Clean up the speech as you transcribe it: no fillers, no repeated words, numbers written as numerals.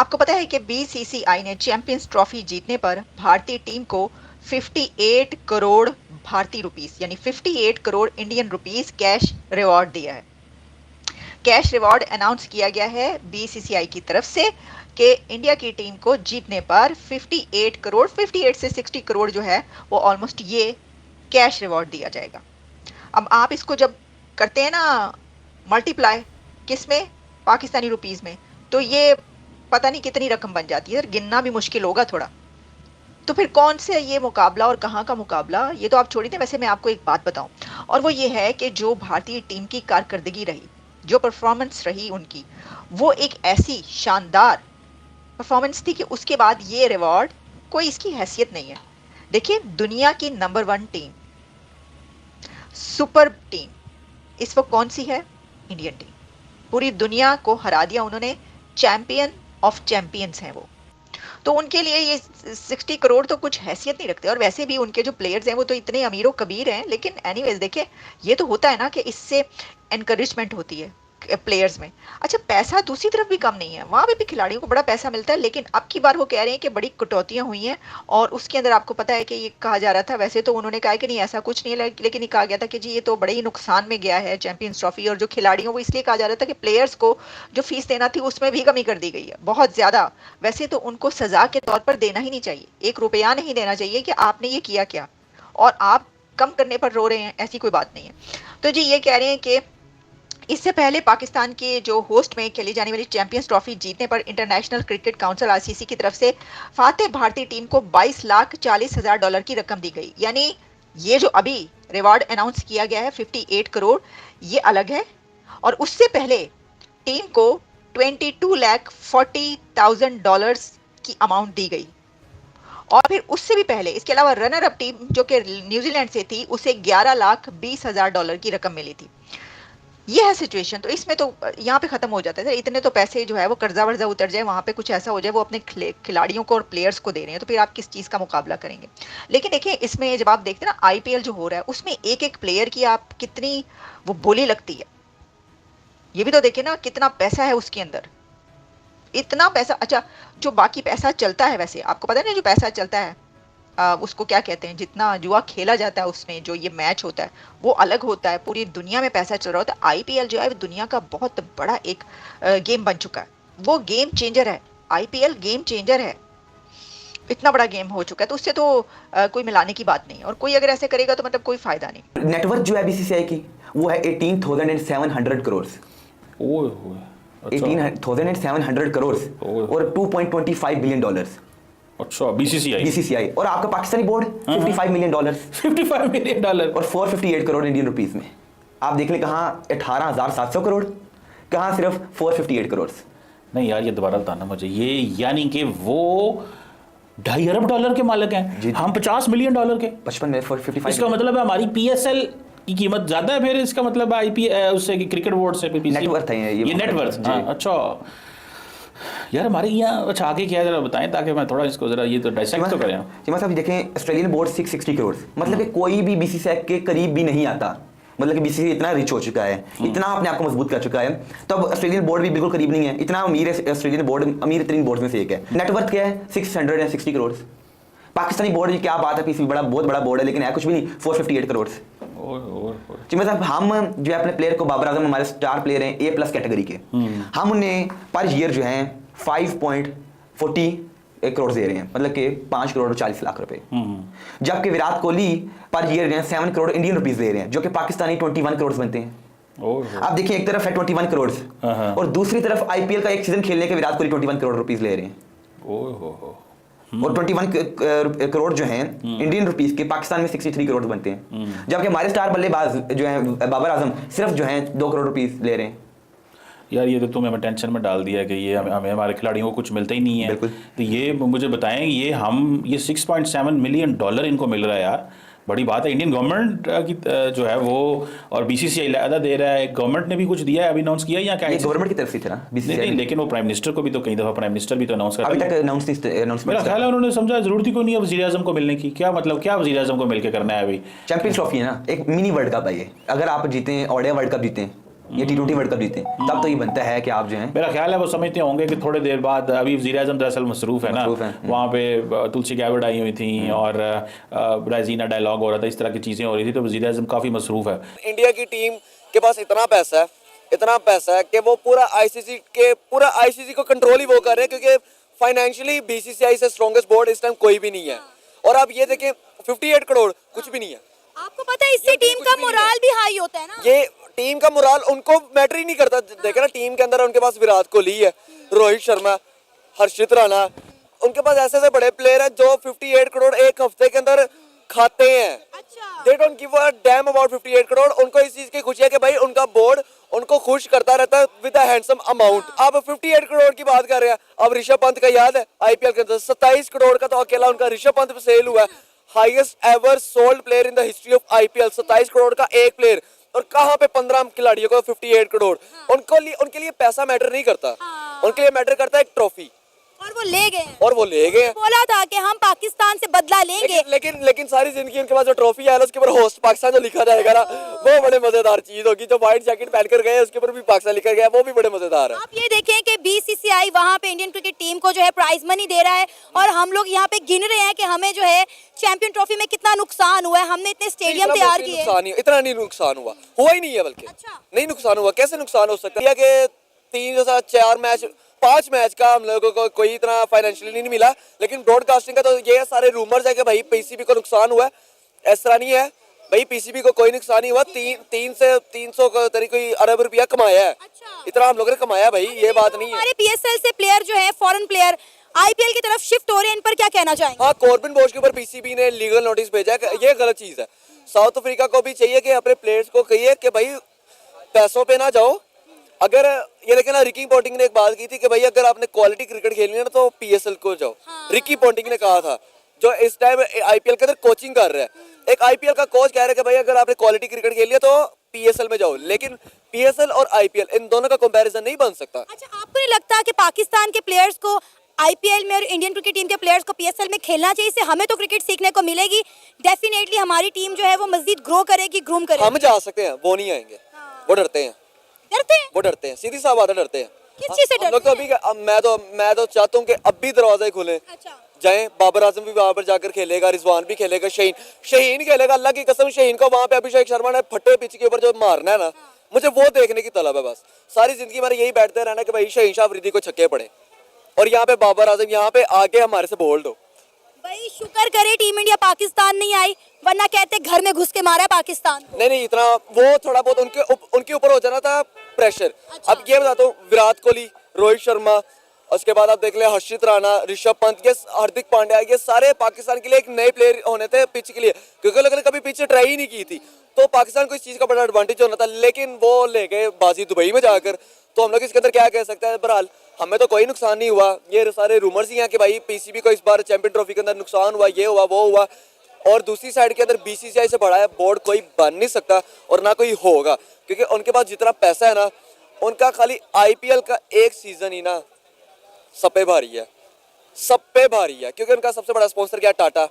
आपको पता है कि बीसीसीआई ने चैंपियंस ट्रॉफी जीतने पर भारतीय टीम को 58 करोड़ भारतीय रुपीस यानी 58 crore Indian rupees cash reward दिया है। कैश रिवॉर्ड अनाउंस किया गया है बीसीसीआई की तरफ से कि इंडिया की टीम को जीतने पर 58 करोड़, 58 से 60 करोड़ जो है वो ऑलमोस्ट ये कैश रिवॉर्ड दिया जाएगा। अब आप इसको जब करते हैं ना मल्टीप्लाई किस में, पाकिस्तानी रुपीस में, तो ये पता नहीं कितनी रकम बन जाती है, गिनना भी मुश्किल होगा थोड़ा। तो फिर कौन से ये मुकाबला और कहाँ का मुकाबला, ये तो आप छोड़ दें। वैसे मैं आपको एक बात बताऊं, और वो ये है कि जो भारतीय टीम की कारकर्दगी रही, जो परफॉर्मेंस रही उनकी, वो एक ऐसी शानदार परफॉर्मेंस थी कि उसके बाद ये रिवॉर्ड कोई इसकी हैसियत नहीं है। देखिए, दुनिया की नंबर 1 टीम, सुपर टीम इस वक्त कौन सी है? Indian team. पूरी दुनिया को हरा दिया उन्होंने, चैंपियन ऑफ चैंपियंस हैं वो। तो उनके लिए ये 60 करोड़ तो कुछ हैसियत नहीं रखते। और वैसे भी उनके जो प्लेयर्स हैं वो तो इतने अमीरों कबीर हैं। लेकिन एनीवेज देखिए, ये तो होता है ना कि इससे एनकरेजमेंट होती है प्लेयर्स में। अच्छा, पैसा दूसरी तरफ भी कम नहीं है, वहाँ पे भी खिलाड़ियों को बड़ा पैसा मिलता है। लेकिन अब की बार वो कह रहे हैं कि बड़ी कटौतियां हुई हैं, और उसके अंदर आपको पता है कि ये कहा जा रहा था, वैसे तो उन्होंने कहा कि नहीं ऐसा कुछ नहीं है, लेकिन ये कहा गया था कि जी ये तो बड़े ही नुकसान में गया है चैंपियंस ट्रॉफी। और जो खिलाड़ियों को इसलिए कहा जा रहा था कि प्लेयर्स को जो फीस देना थी उसमें भी कमी कर दी गई है बहुत ज्यादा। वैसे तो उनको सजा के तौर पर देना ही नहीं चाहिए, 1 रुपया नहीं देना चाहिए कि आपने ये किया क्या, और आप कम करने पर रो रहे हैं, ऐसी कोई बात नहीं है। तो जी ये कह रहे हैं कि इससे पहले पाकिस्तान के जो होस्ट में खेली जाने वाली चैंपियंस ट्रॉफी जीतने पर इंटरनेशनल क्रिकेट काउंसिल आईसीसी की तरफ से फातेह भारतीय टीम को $22,40,000 की रकम दी गई। यानी ये जो अभी रिवॉर्ड अनाउंस किया गया है 58 करोड़, ये अलग है। और उससे पहले टीम को $22,40,000 की अमाउंट दी गई। और फिर उससे भी पहले इसके अलावा रनर अप टीम जो कि न्यूजीलैंड से थी, उसे $11,20,000 की रकम मिली थी। ये है सिचुएशन। तो इसमें तो यहाँ पे खत्म हो जाता है। इतने तो पैसे जो है वो कर्जा वर्जा उतर जाए, वहाँ पे कुछ ऐसा हो जाए वो अपने खिलाड़ियों को और प्लेयर्स को दे रहे हैं, तो फिर आप किस चीज़ का मुकाबला करेंगे। लेकिन देखिए, इसमें जब आप देखते हैं ना आईपीएल जो हो रहा है, उसमें एक एक प्लेयर की आप कितनी वो बोली लगती है, ये भी तो देखिए ना कितना पैसा है उसके अंदर, इतना पैसा। अच्छा, जो बाकी पैसा चलता है, वैसे आपको पता है ना जो पैसा चलता है उसको क्या कहते हैं, जितना जुआ खेला जाता है उसमें जो ये मैच होता है वो अलग होता है। पूरी दुनिया में पैसा चल रहा होता है। आईपीएल जो है दुनिया का बहुत बड़ा एक गेम बन चुका है, वो गेम चेंजर है। आईपीएल गेम चेंजर है, इतना बड़ा गेम हो चुका है। तो उससे तो कोई मिलाने की बात नहीं, और कोई अगर ऐसे करेगा तो मतलब कोई फायदा नहीं। नेटवर्थ जो है बीसीसीआई की वो है 18,700 करोड़। ओए 18,700 करोड़ और $2.25 बिलियन। अच्छा, बीसीसीआई और आपका Pakistani board $55 million, 55 million dollar और 458 करोड़ इंडियन रुपीस में। आप देख लें कहाँ 18,700 करोड़, कहाँ सिर्फ 458 करोड़। नहीं यार, ये दोबारा बताना मुझे, ये यानी कि वो $2.5 अरब के मालिक हैं, हम $50 मिलियन के। 55 में 455। इसका मतलब है हमारी पीएसएल की कीमत ज्यादा है, फिर इसका मतलब आईपीएल उससे क्रिकेट बोर्ड से नेटवर्थ है ये नेटवर्थ। अच्छा यार, हमारे यहाँ अच्छा आगे क्या जरा बताएं, ताकि मैं थोड़ा इसको जरा ये तो डाइसेक्ट तो करें। जी साहब, देखें ऑस्ट्रेलियन बोर्ड 660 करोड़, मतलब कि कोई भी बीसीसीआई के करीब भी नहीं आता। मतलब कि बीसीसीआई इतना रिच हो चुका है, इतना अपने आप को मजबूत कर चुका है, तो अब ऑस्ट्रेलियन बोर्ड भी बिल्कुल करीब नहीं है। इतना अमीर है ऑस्ट्रेलियन बोर्ड, अमीर 3 बोर्ड में से एक है। नेटवर्थ क्या है? 660 करोड़। पाकिस्तानी बोर्ड की क्या बात है, पीसीबी बड़ा बहुत बड़ा बोर्ड है, लेकिन है कुछ भी नहीं, 458 करोड़। जी मतलब हम जो है अपने प्लेयर को, बाबर आजम हमारे स्टार प्लेयर हैं A+ कैटेगरी के, हम उन्हें पर ईयर जो है 5.40 करोड़ दे रहे हैं, मतलब कि 5 करोड़ और 40 लाख रुपए। जबकि विराट कोहली पर ईयर जो है 7 करोड़ इंडियन रुपीस दे रहे हैं, जो कि पाकिस्तानी 21 करोड़ बनते हैं। आप देखिए, एक तरफ है 21 करोड़ और दूसरी तरफ आईपीएल का एक सीजन खेलने के विराट कोहली 21 करोड़ रुपीस ले रहे हैं। और 21 करोड़ जो हैं इंडियन रुपीस के, पाकिस्तान में 63 करोड़ बनते हैं। जबकि हमारे स्टार बल्लेबाज जो है बाबर आजम सिर्फ जो है 2 करोड़ रुपीस ले रहे हैं। यार ये तो तुम्हें हमें टेंशन में डाल दिया कि ये हमें हमारे खिलाड़ियों को कुछ मिलता ही नहीं है। तो ये मुझे बताएं, ये $6.7 मिलियन इनको मिल रहा है यार, बड़ी बात है। इंडियन गवर्नमेंट की जो है वो और बीसीसीआई अलग दे रहा है, गवर्नमेंट ने भी कुछ दिया है, अभी अनाउंस किया या क्या? ये गवर्नमेंट की तरफ से था ना बीसीसीआई, नहीं, लेकिन वो प्राइम मिनिस्टर को भी तो कई दफा प्राइम मिनिस्टर भी तो अनाउंस कर, अभी तक अनाउंस मेरा ख्याल है उन्होंने समझा जरूरत ही को नहीं है वज़ीर आज़म को मिलने की। क्या मतलब, क्या वज़ीर आज़म को मिलकर करना है? अभी चैंपियंस ट्रॉफी है ना, एक मिनी वर्ल्ड कप है ये। अगर आप जीते, ओडीआई वर्ल्ड कप जीते, या T20 वर्ल्ड कप जीते, तब तो ये बनता है कि आप जो है, मेरा ख्याल है वो समझते होंगे कि थोड़े देर बाद, अभी वज़ीर-ए-आज़म दरअसल मसरूफ़ है ना, वहाँ पे तुलसी गैबर्ड आई हुई थी और राइजीना डायलॉग हो रहा था, इस तरह की चीज़ें हो रही थी, तो वज़ीर-ए-आज़म काफ़ी मसरूफ़ है। इंडिया की टीम के पास इतना पैसा है कि वो पूरा आईसीसी को कंट्रोल ही वो कर रहे हैं, क्योंकि फाइनेंशियली बीसीसीआई से स्ट्रॉन्गेस्ट बोर्ड इस टाइम कोई भी नहीं है। और अब ये देखें 58 करोड़ कुछ भी नहीं है। आपको पता है इससे टीम का मोराल भी हाई होता है ना। ये टीम का मोराल उनको मैटर ही नहीं करता। देखे ना, टीम के अंदर उनके पास विराट कोहली है, रोहित शर्मा, हर्षित राणा, उनके पास ऐसे बड़े प्लेयर हैं जो 58 करोड़ एक हफ्ते के अंदर खाते हैं। अच्छा। They don't give a damn about 58 crore. उनको इस चीज की खुशी है कि भाई उनका बोर्ड उनको खुश करता रहता है विद अ हैंडसम अमाउंट। अब 58 करोड़ की बात कर रहे हैं। अब ऋषभ पंत का याद है आईपीएल के अंदर 27 करोड़ का तो अकेला उनका ऋषभ पंत पे सेल हुआ है। Highest ever sold player in the history of IPL, 27 crore का एक प्लेयर। और कहाँ पे 15 खिलाड़ियों को 58 करोड़। उनके लिए पैसा मैटर नहीं करता, उनके लिए मैटर करता है एक ट्रॉफी। और वो ले गए। बोला था कि हम पाकिस्तान से बदला लेंगे। लेकिन सारी जिंदगी उनके पास जो ट्रॉफी है उसके ऊपर होस्ट पाकिस्तान जो लिखा जाएगा ना, वो बड़े मजेदार चीज होगी। जो व्हाइट जैकेट पहनकर गए उसके ऊपर भी पाकिस्तान लिखा गया, वो भी बड़े मजेदार है। आप ये देखें कि बीसीसीआई वहाँ पे इंडियन क्रिकेट टीम को जो है प्राइज मनी दे रहा है, और हम लोग यहाँ पे गिन रहे हैं कि हमें जो है चैंपियन ट्रॉफी में कितना नुकसान हुआ है। हमने इतने स्टेडियम तैयार किए, इतना नहीं नुकसान हुआ ही नहीं है, बल्कि नहीं नुकसान हुआ। कैसे नुकसान हो सकता है कि 5 मैच का हम लोगों को कोई इतना फाइनेंशियली नहीं मिला, लेकिन ब्रॉडकास्टिंग का तो ये सारे रूमर्स है कि भाई पीसीबी को नुकसान हुआ है। ऐसा नहीं है भाई, पीसीबी को कोई नुकसान नहीं हुआ। 300 कोई अरब रुपया कमाया है। इतना हम लोगों ने कमाया भाई, ये बात नहीं है। हमारे पीएसएल से प्लेयर जो है, फॉरेन प्लेयर आईपीएल की तरफ शिफ्ट हो रहे हैं, इन पर क्या कहना चाहेंगे? हाँ, कॉर्बिन बोश के ऊपर पीसीबी ने लीगल नोटिस भेजा है, ये गलत चीज है। साउथ अफ्रीका को भी चाहिए कि अपने प्लेयर्स को कहिए कि भाई पैसों पे ना जाओ। अगर ये देखे ना, रिकी पॉन्टिंग ने एक बात की थी कि भाई अगर आपने क्वालिटी क्रिकेट खेलनी है ना तो पीएसएल को जाओ। रिकी पॉन्टिंग ने कहा था, जो इस टाइम आईपीएल के अंदर कोचिंग कर रहा है। एक आईपीएल का कोच कह रहा है कि भाई अगर आपने क्वालिटी क्रिकेट खेली है तो पीएसएल में जाओ, लेकिन पीएसएल और आईपीएल इन दोनों का कंपैरिजन नहीं बन सकता। अच्छा, आपको नहीं लगता कि पाकिस्तान के प्लेयर्स को आईपीएल में और इंडियन क्रिकेट टीम के प्लेयर्स को पीएसएल में खेलना चाहिए? इससे हमें तो क्रिकेट सीखने को मिलेगी, डेफिनेटली हमारी टीम जो है वो मजीद ग्रो करेगी, ग्रूम करेगी। हम जा सकते हैं, वो नहीं आएंगे। वो डरते हैं, वो डरते हैं, सीधी सा बात है, डरते हैं। किस चीज से डरते हैं? मैं तो चाहता हूँ कि अब भी दरवाजे खुले जाएं। बाबर आजम भी वहां पर जाकर खेलेगा, रिजवान भी खेलेगा, शहीन खेलेगा। अल्लाह की कसम, शहीन को वहां पे अभिषेक शर्मा ने फटे पिच के ऊपर जो मारना है ना, मुझे वो देखने की तलब है। बस सारी जिंदगी मैंने यही बैठते रहना कि भाई शहीन शाह अफरीदी को छक्के पड़े, और यहाँ पे बाबर आजम यहाँ पे आके हमारे से बोल्ड हो। भाई शुक्र करे टीम इंडिया पाकिस्तान नहीं आई, वरना कहते घर में घुस के मारा है पाकिस्तान। नहीं, इतना वो थोड़ा बहुत उनके ऊपर हो जाना था प्रेशर। अब ये बताता हूँ, विराट कोहली, रोहित शर्मा, उसके बाद आप देख ले हर्षित राणा, ऋषभ पंत, ये हार्दिक पांड्या, ये सारे पाकिस्तान के लिए एक नए प्लेयर होने थे पिच के लिए, क्योंकि लोगों ने कभी पिच ट्राई ही नहीं की थी। तो पाकिस्तान को इस चीज का बड़ा एडवांटेज होना था, लेकिन वो ले गए बाजी दुबई में जाकर। तो हम लोग इसके अंदर क्या कह सकते हैं? बहरहाल हमें तो कोई नुकसान नहीं हुआ। ये सारे रूमर्स ही हैं कि भाई पीसीबी को इस बार चैंपियन ट्रॉफी के अंदर नुकसान हुआ, ये हुआ, वो हुआ। और दूसरी साइड के अंदर बीसीसीआई से बड़ा है बोर्ड कोई बन नहीं सकता, और ना कोई होगा, क्योंकि उनके पास जितना पैसा है ना, उनका खाली आईपीएल का एक सीजन ही ना सब पे भारी है, क्योंकि उनका सबसे बड़ा स्पॉन्सर क्या है? टाटा।